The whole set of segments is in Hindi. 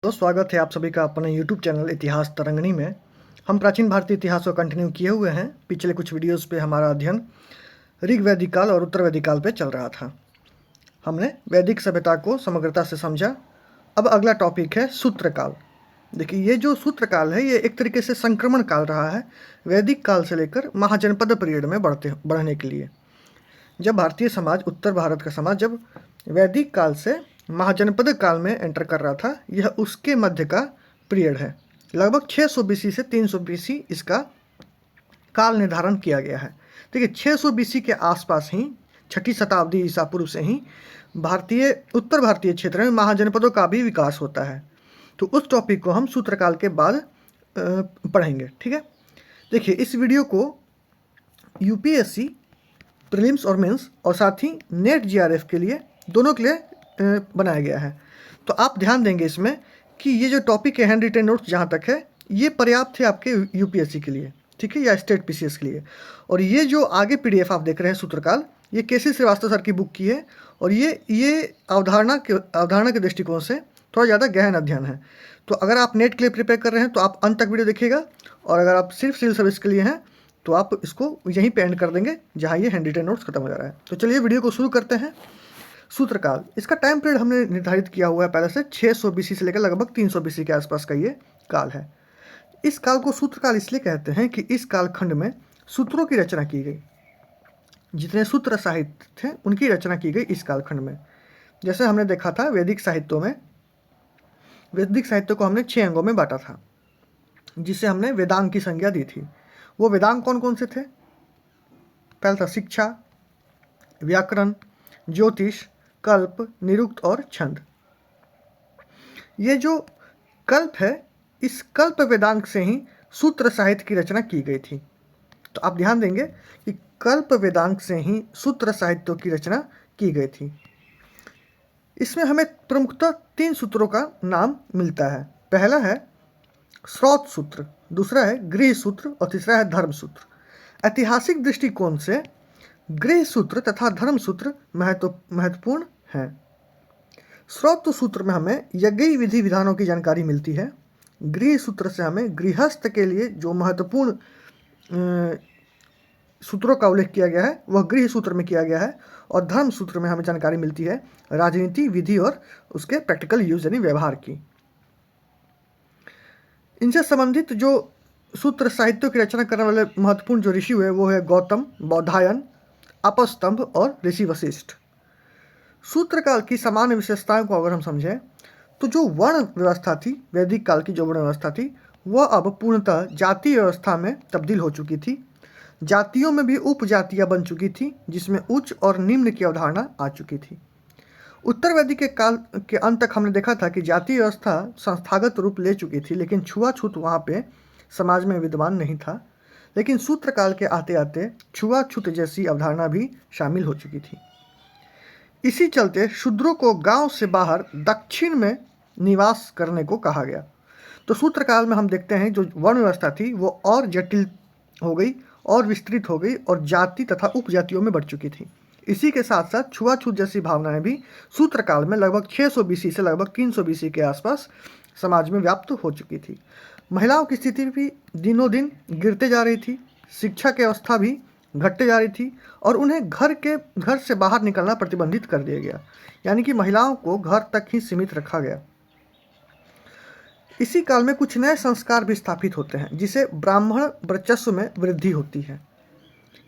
तो स्वागत है आप सभी का अपने YouTube चैनल इतिहास तरंगिणी में। हम प्राचीन भारतीय इतिहास को कंटिन्यू किए हुए हैं। पिछले कुछ वीडियोस पे हमारा अध्ययन ऋग वैदिक काल और उत्तर वैदिक काल पे चल रहा था। हमने वैदिक सभ्यता को समग्रता से समझा। अब अगला टॉपिक है सूत्र काल। देखिए, ये जो सूत्र काल है ये एक तरीके से संक्रमण काल रहा है वैदिक काल से लेकर महाजनपद पीरियड में बढ़ने के लिए। जब भारतीय समाज, उत्तर भारत का समाज जब वैदिक काल से महाजनपद काल में एंटर कर रहा था, यह उसके मध्य का पीरियड है। लगभग 600 बीसी से 300 बीसी इसका काल निर्धारण किया गया है। देखिए, 600 बीसी के आसपास ही, छठी शताब्दी ईसा पूर्व से ही उत्तर भारतीय क्षेत्र में महाजनपदों का भी विकास होता है। तो उस टॉपिक को हम सूत्रकाल के बाद पढ़ेंगे। ठीक है, देखिए इस वीडियो को यूपीएससी प्रीलिम्स और मेंस और साथ ही नेट जीआरएफ के लिए, दोनों के लिए बनाया गया है। तो आप ध्यान देंगे इसमें कि ये जो टॉपिक है हैंड रिटन नोट्स जहाँ तक है ये पर्याप्त है आपके यूपीएससी के लिए, ठीक है, या स्टेट पीसीएस के लिए। और ये जो आगे पीडीएफ आप देख रहे हैं सूत्रकाल, ये केसी श्रीवास्तव सर की बुक की है और ये अवधारणा के दृष्टिकोण से थोड़ा ज़्यादा गहन अध्ययन है। तो अगर आप नेट के लिए प्रिपेयर कर रहे हैं तो आप अंत तक वीडियो देखिएगा, और अगर आप सिर्फ सिविल सर्विस के लिए हैं तो आप इसको यहीं पे एंड कर देंगे जहाँ ये हैंड रिटन नोट्स खत्म हो जा रहा है। तो चलिए वीडियो को शुरू करते हैं। सूत्रकाल, इसका टाइम पीरियड हमने निर्धारित किया हुआ है पहले से, 600 बीसी से लेकर लगभग 300 बीसी के आसपास का ये काल है। इस काल को सूत्रकाल इसलिए कहते हैं कि इस कालखंड में सूत्रों की रचना की गई। जितने सूत्र साहित्य थे उनकी रचना की गई इस कालखंड में। जैसे हमने देखा था वैदिक साहित्य को हमने 6 अंगों में बांटा था, जिसे हमने वेदांग की संज्ञा दी थी। वो वेदांग कौन कौन से थे? पहला था शिक्षा, व्याकरण, ज्योतिष, कल्प, निरुक्त और छंद। ये जो कल्प है, इस कल्प वेदांग से ही सूत्र साहित्य की रचना की गई थी। तो आप ध्यान देंगे कि कल्प वेदांग से ही सूत्र साहित्यों की रचना की गई थी। इसमें हमें प्रमुखतः 3 सूत्रों का नाम मिलता है। पहला है स्रोत सूत्र, दूसरा है गृह सूत्र और तीसरा है धर्म सूत्र। ऐतिहासिक दृष्टिकोण से गृह सूत्र तथा धर्म सूत्र महत्वपूर्ण हैं। स्रोत सूत्र में हमें यज्ञ विधि विधानों की जानकारी मिलती है। गृह सूत्र से हमें गृहस्थ के लिए जो महत्वपूर्ण सूत्रों का उल्लेख किया गया है वह गृह सूत्र में किया गया है। और धर्म सूत्र में हमें जानकारी मिलती है राजनीति, विधि और उसके प्रैक्टिकल यूज यानी व्यवहार की। इनसे संबंधित जो सूत्र साहित्यों की रचना करने वाले महत्वपूर्ण जो ऋषि हुए वो है गौतम, बौधायन, अपस्तंभ और ऋषि वशिष्ठ। सूत्रकाल की सामान्य विशेषताओं को अगर हम समझें तो जो वर्ण व्यवस्था थी, वैदिक काल की जो वर्ण व्यवस्था थी, वह अब पूर्णतः जातीय व्यवस्था में तब्दील हो चुकी थी। जातियों में भी उपजातियां बन चुकी थी, जिसमें उच्च और निम्न की अवधारणा आ चुकी थी। उत्तर वैदिक के काल के अंत तक हमने देखा था कि जातीय व्यवस्था संस्थागत रूप ले चुकी थी, लेकिन छुआछूत वहाँ पे समाज में विद्यमान नहीं था। लेकिन सूत्रकाल के आते आते छुआछूत जैसी अवधारणा भी शामिल हो चुकी थी। इसी चलते शूद्रों को गांव से बाहर दक्षिण में निवास करने को कहा गया। तो सूत्रकाल में हम देखते हैं जो वर्ण व्यवस्था थी वो और जटिल हो गई और विस्तृत हो गई और जाति तथा उपजातियों में बढ़ चुकी थी। इसी के साथ साथ छुआछूत जैसी भावनाएं भी सूत्रकाल में लगभग 600 बीसी से लगभग 300 बीसी के आसपास समाज में व्याप्त हो चुकी थी। महिलाओं की स्थिति भी दिनों दिन गिरते जा रही थी, शिक्षा की अवस्था भी घटते जा रही थी और उन्हें घर से बाहर निकलना प्रतिबंधित कर दिया गया, यानी कि महिलाओं को घर तक ही सीमित रखा गया। इसी काल में कुछ नए संस्कार भी स्थापित होते हैं, जिसे ब्राह्मण वर्चस्व में वृद्धि होती है।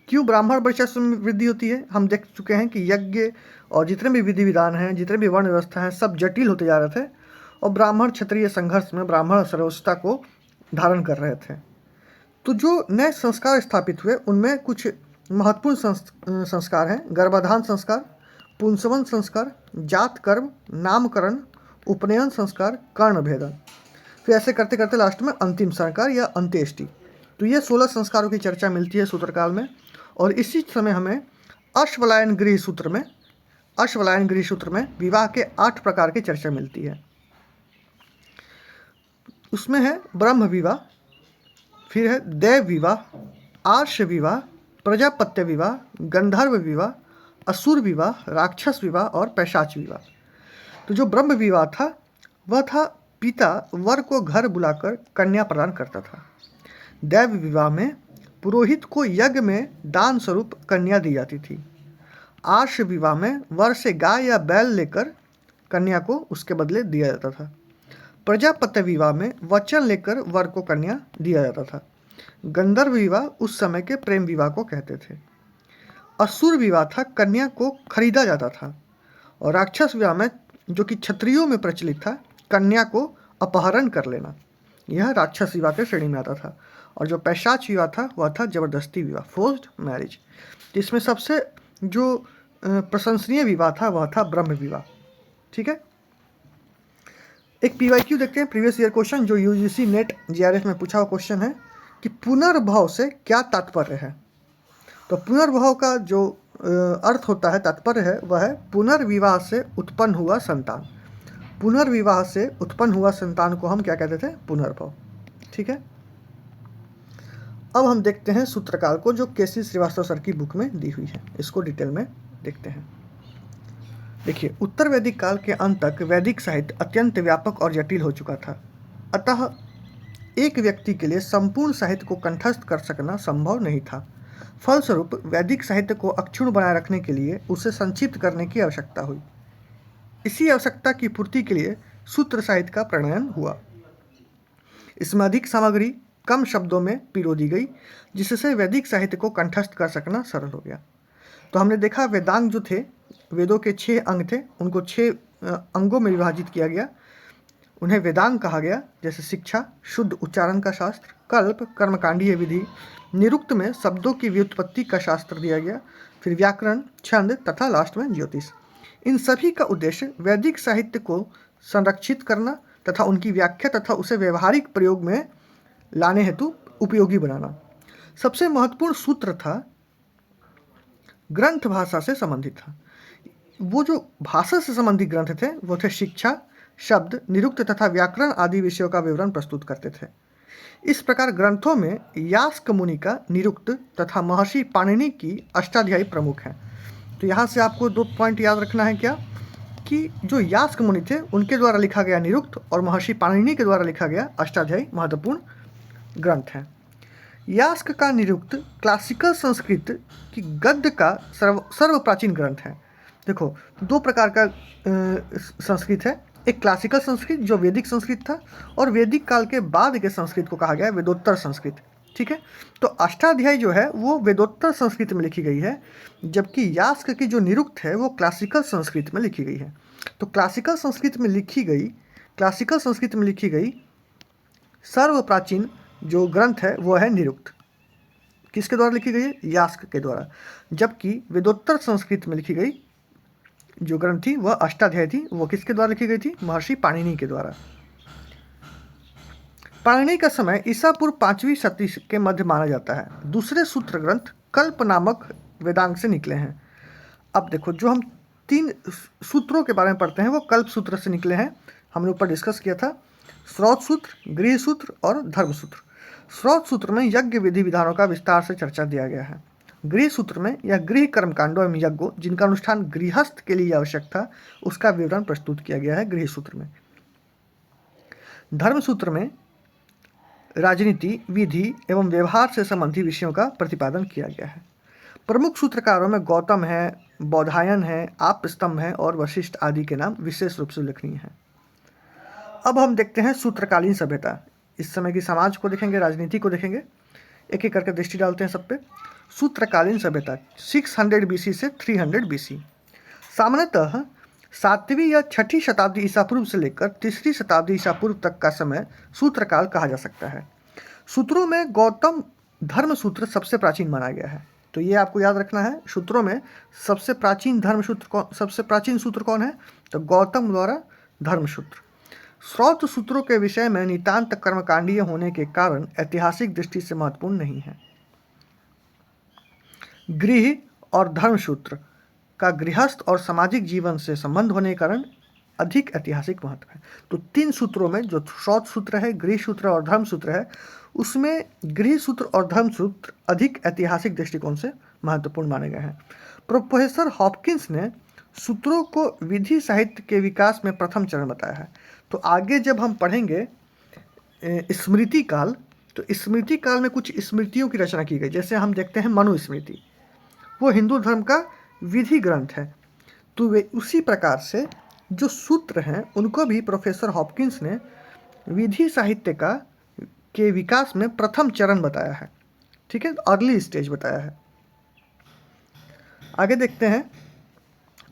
क्यों ब्राह्मण वर्चस्व में वृद्धि होती है? हम देख चुके हैं कि यज्ञ और जितने भी विधि विधान हैं, जितने भी वर्ण व्यवस्था हैं, सब जटिल होते जा रहे थे और ब्राह्मण क्षत्रिय संघर्ष में ब्राह्मण सर्वोच्चता को धारण कर रहे थे। तो जो नए संस्कार स्थापित हुए उनमें कुछ महत्वपूर्ण संस्कार हैं: गर्भाधान संस्कार, पुंसवन संस्कार, जात कर्म, नामकरण, उपनयन संस्कार, कर्ण भेदन। फिर ऐसे करते करते लास्ट में अंतिम संस्कार या अंत्येष्टि। तो ये 16 संस्कारों की चर्चा मिलती है सूत्रकाल में। और इसी समय हमें अश्वलायन गृह सूत्र में विवाह के 8 प्रकार की चर्चा मिलती है। उसमें है ब्रह्म विवाह, फिर है देव विवाह, आर्ष विवाह, प्रजापत्य विवाह, गंधर्व विवाह, असुर विवाह, राक्षस विवाह और पैशाच विवाह। तो जो ब्रह्म विवाह था वह था पिता वर को घर बुलाकर कन्या प्रदान करता था। दैव विवाह में पुरोहित को यज्ञ में दान स्वरूप कन्या दी जाती थी। आर्ष विवाह में वर से गाय या बैल लेकर कन्या को उसके बदले दिया जाता था। प्रजापत्य विवाह में वचन लेकर वर को कन्या दिया जाता था। गंधर्व विवाह उस समय के प्रेम विवाह को कहते थे। असुर विवाह था, कन्या को खरीदा जाता था। और राक्षस विवाह में, जो कि क्षत्रियों में प्रचलित था, कन्या को अपहरण कर लेना, यह राक्षस विवाह के श्रेणी में आता था। और जो पैशाच विवाह था वह था जबरदस्ती विवाह, फोर्स्ड मैरिज। इसमें सबसे जो प्रशंसनीय विवाह था वह था ब्रह्म विवाह। ठीक है, एक पीवाईक्यू देखते हैं, प्रीवियस ईयर क्वेश्चन, जो यूजीसी नेट जीआरएफ में पूछा हुआ क्वेश्चन है कि पुनर्भव से क्या तात्पर्य है। तो पुनर्भव का जो अर्थ होता है, तात्पर्य है, वह है पुनर्विवाह से उत्पन्न हुआ संतान। पुनर्विवाह से उत्पन्न हुआ संतान को हम क्या कहते थे? पुनर्भव। ठीक है, अब हम देखते हैं सूत्रकाल को, जो केसी श्रीवास्तव सर की बुक में दी हुई है। इसको डिटेल में देखते हैं। देखिए, उत्तर वैदिक काल के अंत तक वैदिक साहित्य अत्यंत व्यापक और जटिल हो चुका था। अतः एक व्यक्ति के लिए संपूर्ण साहित्य को कंठस्थ कर सकना संभव नहीं था। फलस्वरूप वैदिक साहित्य को अक्षुण्ण बनाए रखने के लिए उसे संक्षिप्त करने की आवश्यकता हुई। इसी आवश्यकता की पूर्ति के लिए सूत्र साहित्य का प्रणयन हुआ। इसमें अधिक सामग्री कम शब्दों में पिरो दी गई, जिससे वैदिक साहित्य को कंठस्थ कर सकना सरल हो गया। तो हमने देखा वेदांग जो थे, वेदों के 6 अंग थे, उनको 6 अंगों में विभाजित किया गया। उन्हें वेदांग कहा गया, जैसे शिक्षा, शुद्ध उच्चारण का शास्त्र, कल्प, कर्मकांडीय विधि, निरुक्त में शब्दों की व्युत्पत्ति का शास्त्र दिया गया, फिर व्याकरण, छंद तथा लास्ट में ज्योतिष। इन सभी का उद्देश्य वैदिक साहित्य को संरक्षित करना तथा उनकी व्याख्या तथा उसे व्यवहारिक प्रयोग में लाने हेतु उपयोगी बनाना। सबसे महत्वपूर्ण सूत्र था ग्रंथ भाषा से संबंधित था। वो जो भाषा से संबंधित ग्रंथ थे वो थे शिक्षा, शब्द, निरुक्त तथा व्याकरण आदि विषयों का विवरण प्रस्तुत करते थे। इस प्रकार ग्रंथों में यास्क मुनि का निरुक्त तथा महर्षि पाणिनि की अष्टाध्यायी प्रमुख हैं। तो यहाँ से आपको 2 पॉइंट याद रखना है, क्या कि जो यास्क मुनि थे उनके द्वारा लिखा गया निरुक्त और महर्षि पाणिनि के द्वारा लिखा गया अष्टाध्यायी महत्वपूर्ण ग्रंथ हैं। यास्क का निरुक्त क्लासिकल संस्कृत की गद्य का सर्व प्राचीन ग्रंथ है। देखो, 2 प्रकार का संस्कृत है, एक क्लासिकल संस्कृत जो वैदिक संस्कृत था, और वैदिक काल के बाद के संस्कृत को कहा गया है वेदोत्तर संस्कृत। ठीक है, तो अष्टाध्यायी जो है वो वेदोत्तर संस्कृत में लिखी गई है, जबकि यास्क की जो निरुक्त है वो क्लासिकल संस्कृत में लिखी गई है। तो क्लासिकल संस्कृत में लिखी गई सर्व प्राचीन जो ग्रंथ है वो है निरुक्त। किसके द्वारा लिखी गई है? यास्क के द्वारा। जबकि वेदोत्तर संस्कृत में लिखी गई जो ग्रंथ थी वह अष्टाध्यायी थी, वो किसके द्वारा लिखी गई थी? महर्षि पाणिनि के द्वारा। पाणिनि का समय ईसा पूर्व 5वीं शती के मध्य माना जाता है। दूसरे सूत्र ग्रंथ कल्प नामक वेदांग से निकले हैं। अब देखो, जो हम 3 सूत्रों के बारे में पढ़ते हैं वो कल्प सूत्र से निकले हैं। हमने ऊपर डिस्कस किया था स्रोत सूत्र, गृह सूत्र और धर्म सूत्र। स्रोत सूत्र में यज्ञ विधि विधानों का विस्तार से चर्चा दिया गया है। गृह सूत्र में यह गृह कर्मकांडों एवं यज्ञों जिनका अनुष्ठान गृहस्थ के लिए आवश्यक था उसका विवरण प्रस्तुत किया गया है गृह सूत्र में। धर्म सूत्र में राजनीति, विधि एवं व्यवहार से संबंधित विषयों का प्रतिपादन किया गया है। प्रमुख सूत्रकारों में गौतम है, बौधायन है, आपस्तंभ है और वशिष्ठ आदि के नाम विशेष रूप से उल्लेखनीय हैं। अब हम देखते हैं सूत्रकालीन सभ्यता। इस समय की समाज को देखेंगे, राजनीति को देखेंगे, एक एक करके दृष्टि डालते हैं सब पे। सूत्रकालीन सभ्यता 600 BC से 300 BC। सामान्यतः 7वीं या 6ठी शताब्दी ईसा पूर्व से लेकर 3री शताब्दी ईसा पूर्व तक का समय सूत्रकाल कहा जा सकता है। सूत्रों में गौतम धर्म सूत्र सबसे प्राचीन माना गया है। तो ये आपको याद रखना है, सूत्रों में सबसे प्राचीन सूत्र कौन है? तो गौतम द्वारा धर्म सूत्र। स्रोत सूत्रों के विषय में नितांत कर्मकांडीय होने के कारण ऐतिहासिक दृष्टि से महत्वपूर्ण नहीं है। गृह और धर्म सूत्र का गृहस्थ और सामाजिक जीवन से संबंध होने के कारण अधिक ऐतिहासिक महत्व है। तो 3 सूत्रों में जो स्रोत सूत्र है, गृह सूत्र और धर्म सूत्र है, उसमें गृह सूत्र और धर्म सूत्र अधिक ऐतिहासिक दृष्टिकोण से महत्वपूर्ण माने गए हैं। प्रोफेसर हॉपकिंस ने सूत्रों को विधि साहित्य के विकास में प्रथम चरण बताया है। तो आगे जब हम पढ़ेंगे स्मृति काल, तो स्मृति काल में कुछ स्मृतियों की रचना की गई। जैसे हम देखते हैं मनुस्मृति, वो हिंदू धर्म का विधि ग्रंथ है। तो वे उसी प्रकार से जो सूत्र हैं उनको भी प्रोफेसर हॉपकिंस ने विधि साहित्य के विकास में प्रथम चरण बताया है। ठीक है, अर्ली स्टेज बताया है। आगे देखते हैं,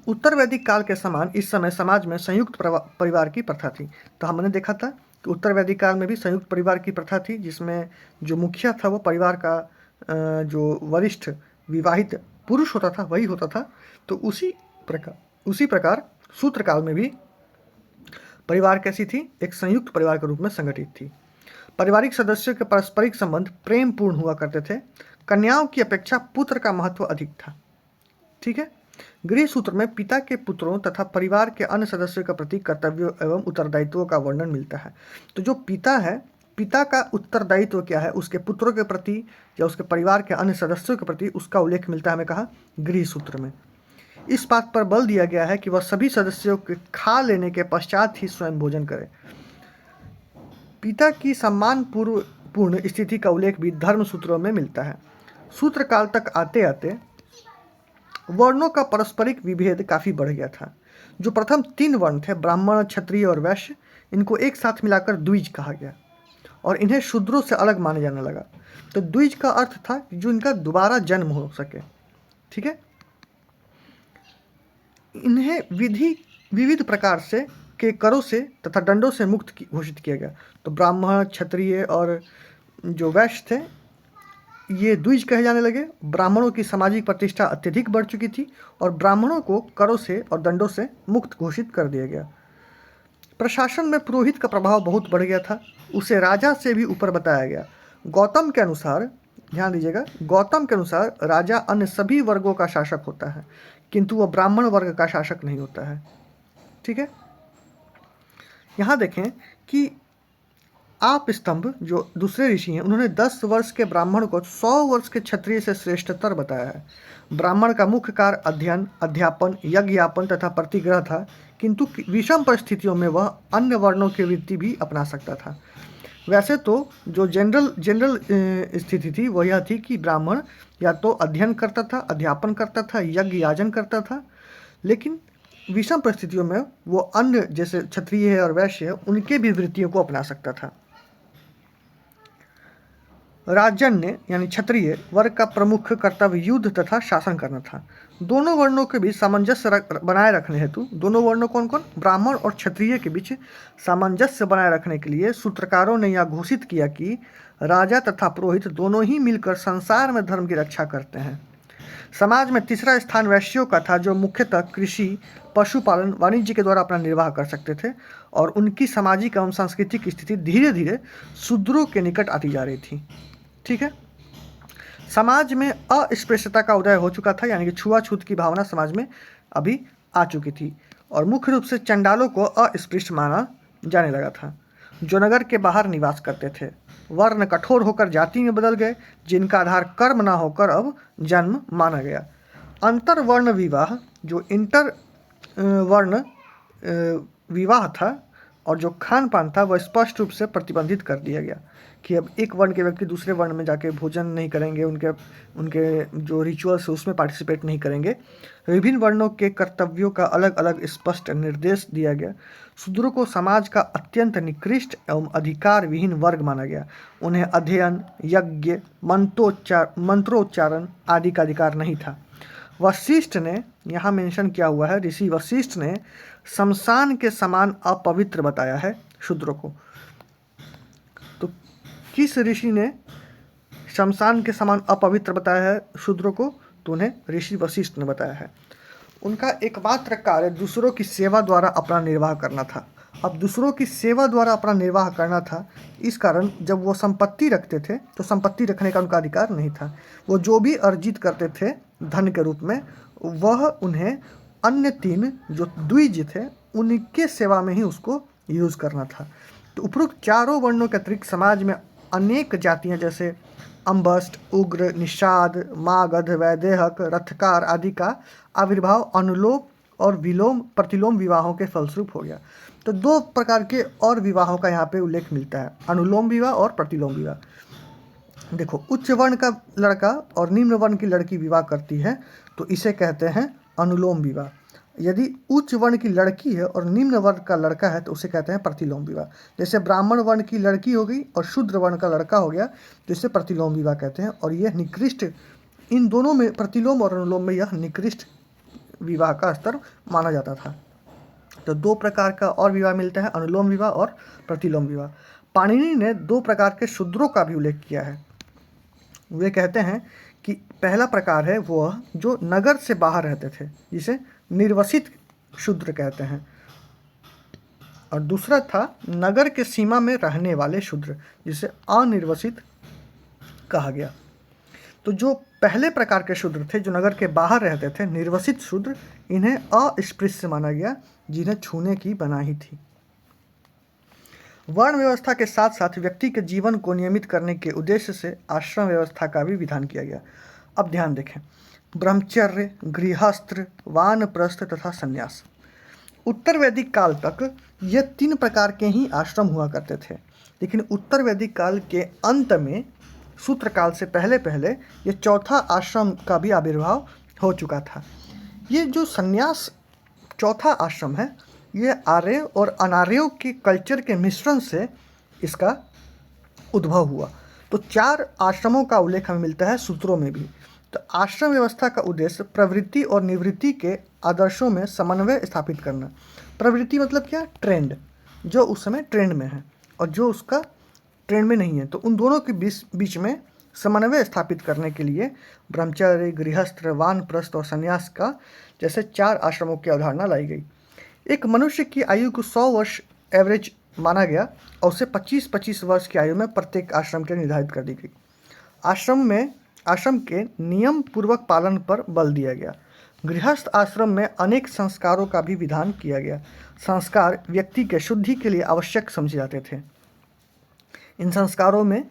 उत्तर वैदिक काल के समान इस समय समाज में संयुक्त परिवार की प्रथा थी। तो हमने देखा था कि उत्तर वैदिक काल में भी संयुक्त परिवार की प्रथा थी, जिसमें जो मुखिया था वो परिवार का जो वरिष्ठ विवाहित पुरुष होता था वही होता था। तो उसी प्रकार सूत्र काल में भी परिवार कैसी थी, एक संयुक्त परिवार के रूप में संगठित थी। पारिवारिक सदस्यों के पारस्परिक संबंध प्रेम पूर्ण हुआ करते थे। कन्याओं की अपेक्षा पुत्र का महत्व अधिक था। ठीक है, गृह सूत्र में पिता के पुत्रों तथा परिवार के अन्य सदस्यों के प्रति कर्तव्यों एवं उत्तरदायित्वों का वर्णन मिलता है। तो जो पिता है, पिता का उत्तरदायित्व क्या है, उसके पुत्रों के प्रति या उसके परिवार के अन्य सदस्यों के प्रति, उसका उल्लेख मिलता है हमें कहा गृह सूत्र में। इस बात पर बल दिया गया है कि वह सभी सदस्यों के खा लेने के पश्चात ही स्वयं भोजन करे। पिता की सम्मान पूर्ण स्थिति का उल्लेख भी धर्म सूत्रों में मिलता है। सूत्र काल तक आते आते वर्णों का पारस्परिक विभेद काफ़ी बढ़ गया था। जो प्रथम 3 वर्ण थे, ब्राह्मण, क्षत्रिय और वैश्य, इनको एक साथ मिलाकर द्विज कहा गया और इन्हें शूद्रों से अलग माने जाने लगा। तो द्विज का अर्थ था जो इनका दोबारा जन्म हो सके। ठीक है, इन्हें विविध प्रकार से के करों से तथा दंडों से मुक्त घोषित किया गया। तो ब्राह्मण, क्षत्रिय और जो वैश्य थे ये द्विज कहे जाने लगे। ब्राह्मणों की सामाजिक प्रतिष्ठा अत्यधिक बढ़ चुकी थी और ब्राह्मणों को करों से और दंडों से मुक्त घोषित कर दिया गया। प्रशासन में पुरोहित का प्रभाव बहुत बढ़ गया था, उसे राजा से भी ऊपर बताया गया। गौतम के अनुसार, ध्यान दीजिएगा, गौतम के अनुसार राजा अन्य सभी वर्गों का शासक होता है, किंतु वह ब्राह्मण वर्ग का शासक नहीं होता है। ठीक है, यहाँ देखें कि आप स्तंभ जो दूसरे ऋषि हैं, उन्होंने 10 वर्ष के ब्राह्मण को 100 वर्ष के क्षत्रिय से श्रेष्ठतर बताया है। ब्राह्मण का मुख्य कार्य अध्ययन, अध्यापन, यज्ञयापन तथा प्रतिग्रह था, किंतु विषम परिस्थितियों में वह अन्य वर्णों की वृत्ति भी अपना सकता था। वैसे तो जो जनरल स्थिति थी वह यह थी कि ब्राह्मण या तो अध्ययन करता था, अध्यापन करता था, यज्ञ याजन करता था, लेकिन विषम परिस्थितियों में वो अन्य जैसे क्षत्रिय है और वैश्य है उनके भी वृत्तियों को अपना सकता था। राजन्य यानी क्षत्रिय वर्ग का प्रमुख कर्तव्य युद्ध तथा शासन करना था। दोनों वर्णों के बीच सामंजस्य बनाए रखने हेतु, दोनों वर्णों कौन कौन, ब्राह्मण और क्षत्रिय के बीच सामंजस्य बनाए रखने के लिए सूत्रकारों ने यह घोषित किया कि राजा तथा पुरोहित दोनों ही मिलकर संसार में धर्म की रक्षा करते हैं। समाज में तीसरा स्थान वैश्यों का था, जो मुख्यतः कृषि, पशुपालन, वाणिज्य के द्वारा अपना निर्वाह कर सकते थे और उनकी सामाजिक एवं सांस्कृतिक स्थिति धीरे धीरे शूद्रों के निकट आती जा रही थी। ठीक है, समाज में अस्पृश्यता का उदय हो चुका था, यानी कि छुआछूत की भावना समाज में अभी आ चुकी थी और मुख्य रूप से चंडालों को अस्पृश्य माना जाने लगा था, जो नगर के बाहर निवास करते थे। वर्ण कठोर होकर जाति में बदल गए, जिनका आधार कर्म ना होकर अब जन्म माना गया। अंतर वर्ण विवाह, जो इंटर वर्ण विवाह था और जो खान पान था वह स्पष्ट रूप से प्रतिबंधित कर दिया गया कि अब एक वर्ण के व्यक्ति दूसरे वर्ण में जाके भोजन नहीं करेंगे, उनके जो रिचुअल्स है उसमें पार्टिसिपेट नहीं करेंगे। विभिन्न वर्णों के कर्तव्यों का अलग अलग स्पष्ट निर्देश दिया गया। शूद्रों को समाज का अत्यंत निकृष्ट एवं अधिकार विहीन वर्ग माना गया। उन्हें अध्ययन, यज्ञ, मंत्रोच्चारण आदि का अधिकार नहीं था। वशिष्ठ ने, यहाँ मेंशन किया हुआ है, ऋषि वशिष्ठ ने शमशान के समान अपवित्र बताया है शूद्रों को। तो किस ऋषि ने शमशान के समान अपवित्र बताया है शूद्रों को? तो उन्हें ऋषि वशिष्ठ ने बताया है। उनका एकमात्र कार्य दूसरों की सेवा द्वारा अपना निर्वाह करना था। अब दूसरों की सेवा द्वारा अपना निर्वाह करना था, इस कारण जब वो संपत्ति रखते थे तो संपत्ति रखने का उनका अधिकार नहीं था। वो जो भी अर्जित करते थे धन के रूप में, वह उन्हें अन्य 3 जो द्विज थे उनके सेवा में ही उसको यूज़ करना था। तो उपरोक्त चारों वर्णों के अतिरिक्त समाज में अनेक जातियाँ जैसे अम्बस्ट, उग्र, निषाद, मागध, वैदेहक, रथकार आदि का आविर्भाव अनुलोम और प्रतिलोम विवाहों के फलस्वरूप हो गया। तो दो प्रकार के और विवाहों का यहाँ पे उल्लेख मिलता है, अनुलोम विवाह और प्रतिलोम विवाह। देखो, उच्च वर्ण का लड़का और निम्न वर्ण की लड़की विवाह करती है तो इसे कहते हैं अनुलोम विवाह। यदि उच्च वर्ण की लड़की है और निम्न वर्ण का लड़का है तो उसे कहते हैं प्रतिलोम विवाह। जैसे ब्राह्मण वर्ण की लड़की हो गई और शूद्र वर्ण का लड़का हो गया तो इसे प्रतिलोम विवाह कहते हैं। और यह निकृष्ट, इन दोनों में, प्रतिलोम और अनुलोम में, यह निकृष्ट विवाह का स्तर माना जाता था। तो दो प्रकार का और विवाह मिलता है, अनुलोम विवाह और प्रतिलोम विवाह। पाणिनि ने दो प्रकार के शूद्रों का भी उल्लेख किया है। वे कहते हैं कि पहला प्रकार है वह जो नगर से बाहर रहते थे, जिसे निर्वसित शूद्र कहते हैं, और दूसरा था नगर के सीमा में रहने वाले शूद्र, जिसे अनिर्वसित कहा गया। तो जो पहले प्रकार के शूद्र थे, जो नगर के बाहर रहते थे, निर्वसित शूद्र, इन्हें अस्पृश्य माना गया, जिन्हें छूने की मनाही थी। वर्ण व्यवस्था के साथ साथ व्यक्ति के जीवन को नियमित करने के उद्देश्य से आश्रम व्यवस्था का भी विधान किया गया। अब ध्यान देखें, ब्रह्मचर्य, गृहस्थ, वानप्रस्थ तथा संन्यास। उत्तर वैदिक काल तक ये तीन प्रकार के ही आश्रम हुआ करते थे, लेकिन उत्तर वैदिक काल के अंत में, सूत्र काल से पहले पहले, ये चौथा आश्रम का भी आविर्भाव हो चुका था। ये जो संन्यास चौथा आश्रम है, ये आर्य और अनार्यों के कल्चर के मिश्रण से इसका उद्भव हुआ। तो चार आश्रमों का उल्लेख हमें मिलता है सूत्रों में भी। तो आश्रम व्यवस्था का उद्देश्य प्रवृत्ति और निवृत्ति के आदर्शों में समन्वय स्थापित करना। प्रवृत्ति मतलब क्या? ट्रेंड, जो उस समय ट्रेंड में है और जो उसका ट्रेंड में नहीं है, तो उन दोनों के बीच में समन्वय स्थापित करने के लिए ब्रह्मचर्य, गृहस्थ, वानप्रस्थ और संन्यास का जैसे चार आश्रमों की अवधारणा लाई गई। एक मनुष्य की आयु को 100 वर्ष एवरेज माना गया और उसे 25-25 वर्ष की आयु में प्रत्येक आश्रम के निर्धारित कर दी गई। आश्रम के नियम पूर्वक पालन पर बल दिया गया। गृहस्थ आश्रम में अनेक संस्कारों का भी विधान किया गया। संस्कार व्यक्ति के शुद्धि के लिए आवश्यक समझे जाते थे। इन संस्कारों में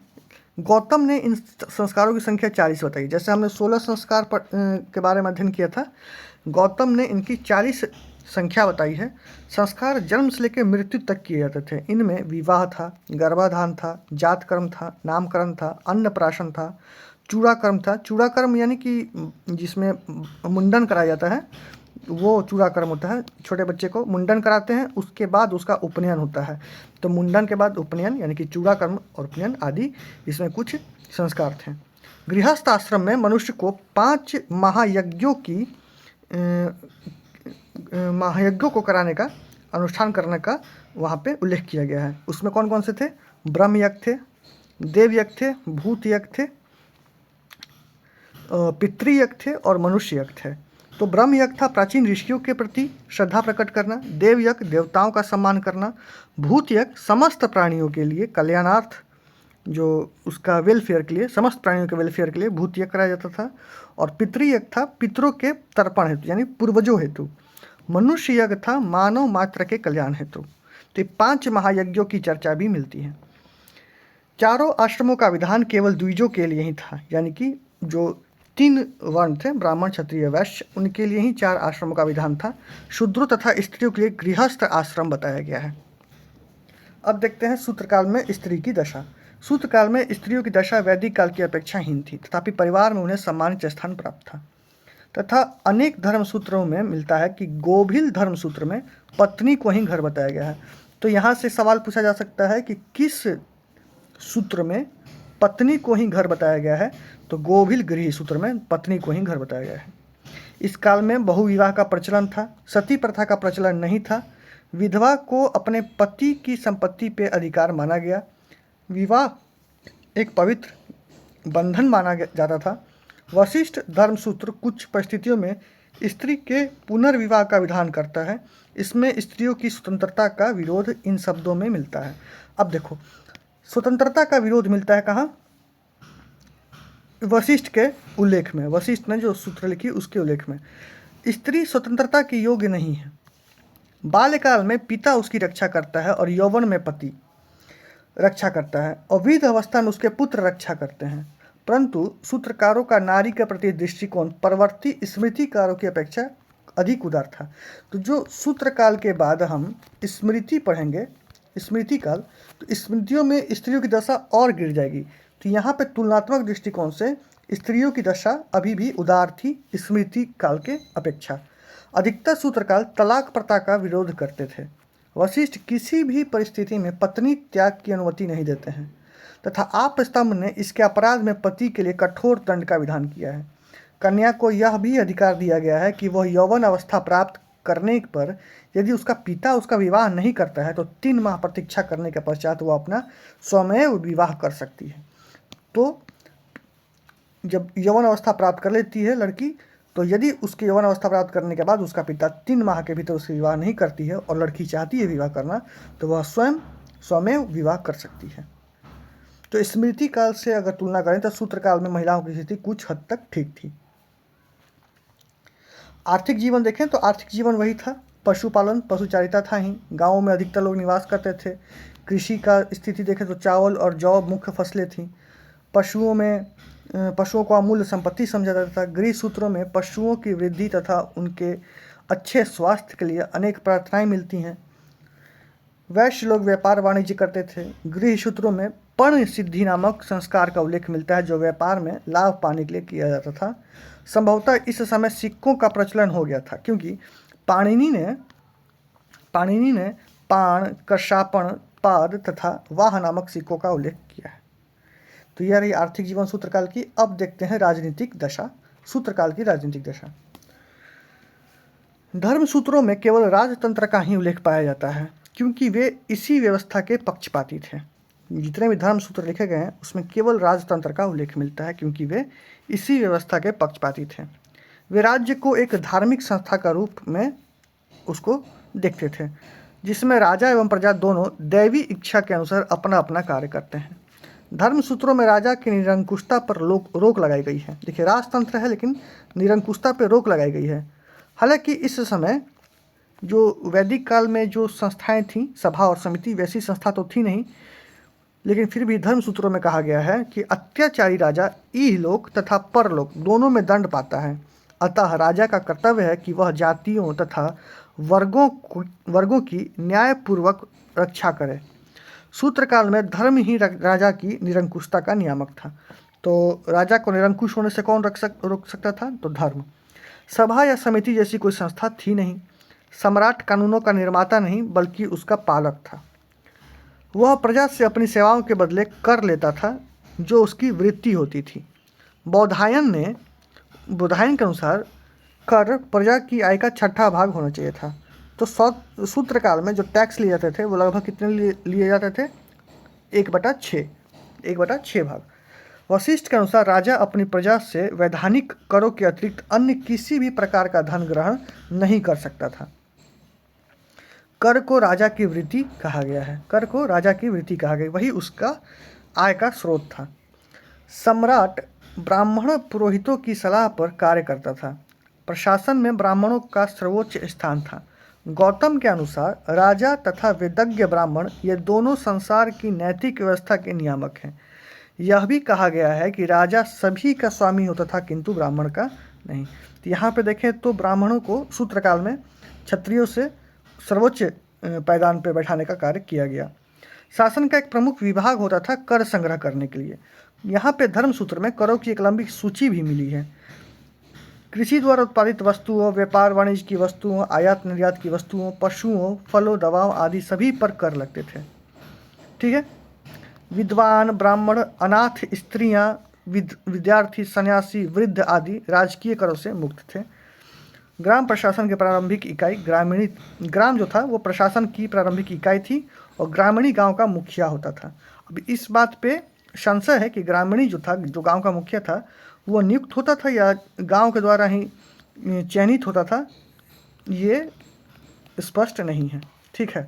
गौतम ने इन संस्कारों की संख्या 40 बताई। जैसे हमने 16 संस्कार के बारे में अध्ययन किया था, गौतम ने इनकी 40 संख्या बताई है। संस्कार जन्म से लेकर मृत्यु तक किए जाते थे। इनमें विवाह था, गर्भाधान था, जात कर्म था, नामकरण था, अन्नप्राशन था, चूड़ाकर्म था। चूड़ाकर्म यानी कि जिसमें मुंडन कराया जाता है, वो चूड़ाकर्म होता है। छोटे बच्चे को मुंडन कराते हैं, उसके बाद उसका उपनयन होता है। तो मुंडन के बाद उपनयन यानी कि चूड़ाकर्म और उपनयन आदि इसमें कुछ संस्कार थे। गृहस्थ आश्रम में मनुष्य को 5 महायज्ञों को कराने का, अनुष्ठान करने का वहाँ पे उल्लेख किया गया है। उसमें कौन कौन से थे? ब्रह्म यज्ञ थे, देव यज्ञ थे, भूत यज्ञ थे, पितृयज्ञ थे और मनुष्य यज्ञ थे। तो ब्रह्म यज्ञ था प्राचीन ऋषियों के प्रति श्रद्धा प्रकट करना, देव यज्ञ देवताओं का सम्मान करना, भूत यज्ञ समस्त प्राणियों के लिए कल्याणार्थ, जो उसका वेलफेयर के लिए, समस्त प्राणियों के वेलफेयर के लिए भूत यज्ञ कराया जाता था। और पितृयज्ञ था पितरों के तर्पण हेतु यानी पूर्वजों हेतु। मनुष्य यज्ञ था मानव मात्र के कल्याण हेतु। तो 5 महायज्ञों की चर्चा भी मिलती है। चारों आश्रमों का विधान केवल द्विजों के लिए ही था, यानी कि जो 3 वर्ण थे, ब्राह्मण, क्षत्रिय, वैश्य, उनके लिए ही 4 आश्रमों का विधान था। शूद्रों तथा स्त्रियों के लिए गृहस्थ आश्रम बताया गया है। अब देखते हैं सूत्रकाल में स्त्री की दशा। सूत्रकाल में स्त्रियों की दशा वैदिक काल की अपेक्षा हीन थी, तथापि परिवार में उन्हें सम्मानित स्थान प्राप्त था। तथा अनेक धर्म सूत्रों में मिलता है कि गोभिल धर्म सूत्र में पत्नी को ही घर बताया गया है। तो यहाँ से सवाल पूछा जा सकता है कि किस सूत्र में पत्नी को ही घर बताया गया है? तो गोभिल गृह सूत्र में पत्नी को ही घर बताया गया है। इस काल में बहुविवाह का प्रचलन था, सती प्रथा का प्रचलन नहीं था। विधवा को अपने पति की संपत्ति पे अधिकार माना गया। विवाह एक पवित्र बंधन माना जाता था। वशिष्ठ धर्मसूत्र कुछ परिस्थितियों में स्त्री के पुनर्विवाह का विधान करता है। इसमें स्त्रियों की स्वतंत्रता का विरोध इन शब्दों में मिलता है। अब देखो, स्वतंत्रता का विरोध मिलता है कहाँ? वशिष्ठ के उल्लेख में। वशिष्ठ ने जो सूत्र लिखी उसके उल्लेख में स्त्री स्वतंत्रता के योग्य नहीं है। बाल्यकाल में पिता उसकी रक्षा करता है और यौवन में पति रक्षा करता है और वृद्ध अवस्था में उसके पुत्र रक्षा करते हैं। परंतु सूत्रकारों का नारी के प्रति दृष्टिकोण परवर्ती स्मृतिकारों की अपेक्षा अधिक उदार था। तो जो सूत्रकाल के बाद हम स्मृति पढ़ेंगे, स्मृति काल, तो स्मृतियों में स्त्रियों की दशा और गिर जाएगी। तो यहाँ पे तुलनात्मक दृष्टिकोण से स्त्रियों की दशा अभी भी उदार थी स्मृति काल के अपेक्षा। अधिकतर सूत्रकाल तलाक प्रथा का विरोध करते थे। वशिष्ठ किसी भी परिस्थिति में पत्नी त्याग की अनुमति नहीं देते हैं तथा आपस्तंभ ने इसके अपराध में पति के लिए कठोर दंड का विधान किया है। कन्या को यह भी अधिकार दिया गया है कि वह यौवन अवस्था प्राप्त करने पर यदि उसका पिता उसका विवाह नहीं करता है तो 3 माह प्रतीक्षा करने के पश्चात वह अपना स्वयं विवाह कर सकती है। तो जब यौवन अवस्था प्राप्त कर लेती है लड़की, तो यदि उसके यौवन अवस्था प्राप्त करने के बाद उसका पिता 3 माह के भीतर उससे विवाह नहीं करती है और लड़की चाहती है विवाह करना, तो वह स्वयं विवाह कर सकती है। तो स्मृति काल से अगर तुलना करें तो सूत्रकाल में महिलाओं की स्थिति कुछ हद तक ठीक थी। आर्थिक जीवन देखें तो आर्थिक जीवन वही था, पशुपालन पशुचारिता था ही। गाँवों में अधिकतर लोग निवास करते थे। कृषि का स्थिति देखें तो चावल और जौ मुख्य फसलें थीं। पशुओं को अमूल्य संपत्ति समझा जाता था। गृह सूत्रों में पशुओं की वृद्धि तथा उनके अच्छे स्वास्थ्य के लिए अनेक प्रार्थनाएं मिलती हैं। वैश्य लोग व्यापार वाणिज्य करते थे। गृह सूत्रों में पर्ण सिद्धि नामक संस्कार का उल्लेख मिलता है जो व्यापार में लाभ पाने के लिए किया जाता था। संभवतः इस समय सिक्कों का प्रचलन हो गया था क्योंकि पाणिनि ने पाण, कशापण, पाद तथा वाह नामक सिक्कों का उल्लेख किया है। तो यह रही आर्थिक जीवन सूत्रकाल की। अब देखते हैं राजनीतिक दशा, सूत्रकाल की राजनीतिक दशा। धर्म सूत्रों में केवल राजतंत्र का ही उल्लेख पाया जाता है क्योंकि वे इसी व्यवस्था के पक्षपाती थे। जितने भी धर्म सूत्र लिखे गए हैं उसमें केवल राजतंत्र का उल्लेख मिलता है क्योंकि वे इसी व्यवस्था के पक्षपाती थे। वे राज्य को एक धार्मिक संस्था का रूप में उसको देखते थे जिसमें राजा एवं प्रजा दोनों दैवी इच्छा के अनुसार अपना अपना कार्य करते हैं। धर्म सूत्रों में राजा की निरंकुशता पर रोक लगाई गई है। देखिए, राजतंत्र है लेकिन निरंकुशता पर रोक लगाई गई है। हालांकि इस समय जो वैदिक काल में जो संस्थाएं थीं, सभा और समिति, वैसी संस्था तो थी नहीं, लेकिन फिर भी धर्म सूत्रों में कहा गया है कि अत्याचारी राजा इहलोक तथा परलोक दोनों में दंड पाता है। अतः राजा का कर्तव्य है कि वह जातियों तथा वर्गों की न्यायपूर्वक रक्षा करे। सूत्रकाल में धर्म ही राजा की निरंकुशता का नियामक था। तो राजा को निरंकुश होने से कौन रोक सकता था? तो धर्म। सभा या समिति जैसी कोई संस्था थी नहीं। सम्राट कानूनों का निर्माता नहीं बल्कि उसका पालक था। वह प्रजा से अपनी सेवाओं के बदले कर लेता था जो उसकी वृत्ति होती थी। बौधायन के अनुसार कर प्रजा की आय का 6वां भाग होना चाहिए था। तो सूत्रकाल में जो टैक्स लिए जाते थे वो लगभग कितने लिए जाते थे? 1/6 भाग। वशिष्ठ के अनुसार राजा अपनी प्रजा से वैधानिक करों के अतिरिक्त अन्य किसी भी प्रकार का धन ग्रहण नहीं कर सकता था। कर को राजा की वृत्ति कहा गया है। कर को राजा की वृत्ति कहा गया, वही उसका आय का स्रोत था। सम्राट ब्राह्मण पुरोहितों की सलाह पर कार्य करता था। प्रशासन में ब्राह्मणों का सर्वोच्च स्थान था। गौतम के अनुसार राजा तथा वेदज्ञ ब्राह्मण ये दोनों संसार की नैतिक व्यवस्था के नियामक हैं। यह भी कहा गया है कि राजा सभी का स्वामी होता था किंतु ब्राह्मण का नहीं। तो यहाँ पे देखें तो ब्राह्मणों को सूत्रकाल में क्षत्रियों से सर्वोच्च पायदान पर बैठाने का कार्य किया गया। शासन का एक प्रमुख विभाग होता था कर संग्रह करने के लिए। यहाँ पे धर्म सूत्र में करों की एक लंबी सूची भी मिली है। कृषि द्वारा उत्पादित वस्तुओं, व्यापार वाणिज्य की वस्तुओं, आयात निर्यात की वस्तुओं, पशुओं, फलों, दवाओं आदि सभी पर कर लगते थे। ठीक है। विद्वान, ब्राह्मण, अनाथ स्त्रियां, विद्यार्थी, सन्यासी, वृद्ध आदि राजकीय करों से मुक्त थे। ग्राम प्रशासन की प्रारंभिक इकाई ग्राम जो था वो प्रशासन की प्रारंभिक इकाई थी और ग्रामीणी गांव का मुखिया होता था। अब इस बात पे संशय है कि ग्रामीणी जो था, जो गांव का मुखिया था, वो नियुक्त होता था या गांव के द्वारा ही चयनित होता था, ये स्पष्ट नहीं है। ठीक है।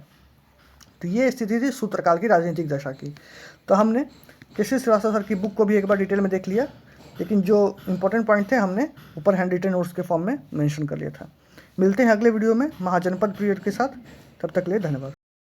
तो ये स्थिति थी सूत्रकाल की राजनीतिक दशा की। तो हमने केशव श्रीवास्तव सर की बुक को भी एक बार डिटेल में देख लिया, लेकिन जो इम्पोर्टेंट पॉइंट थे हमने ऊपर हैंड रिटन नोट्स के फॉर्म में मेंशन कर लिया था। मिलते हैं अगले वीडियो में महाजनपद पीरियड के साथ। तब तक के लिए धन्यवाद।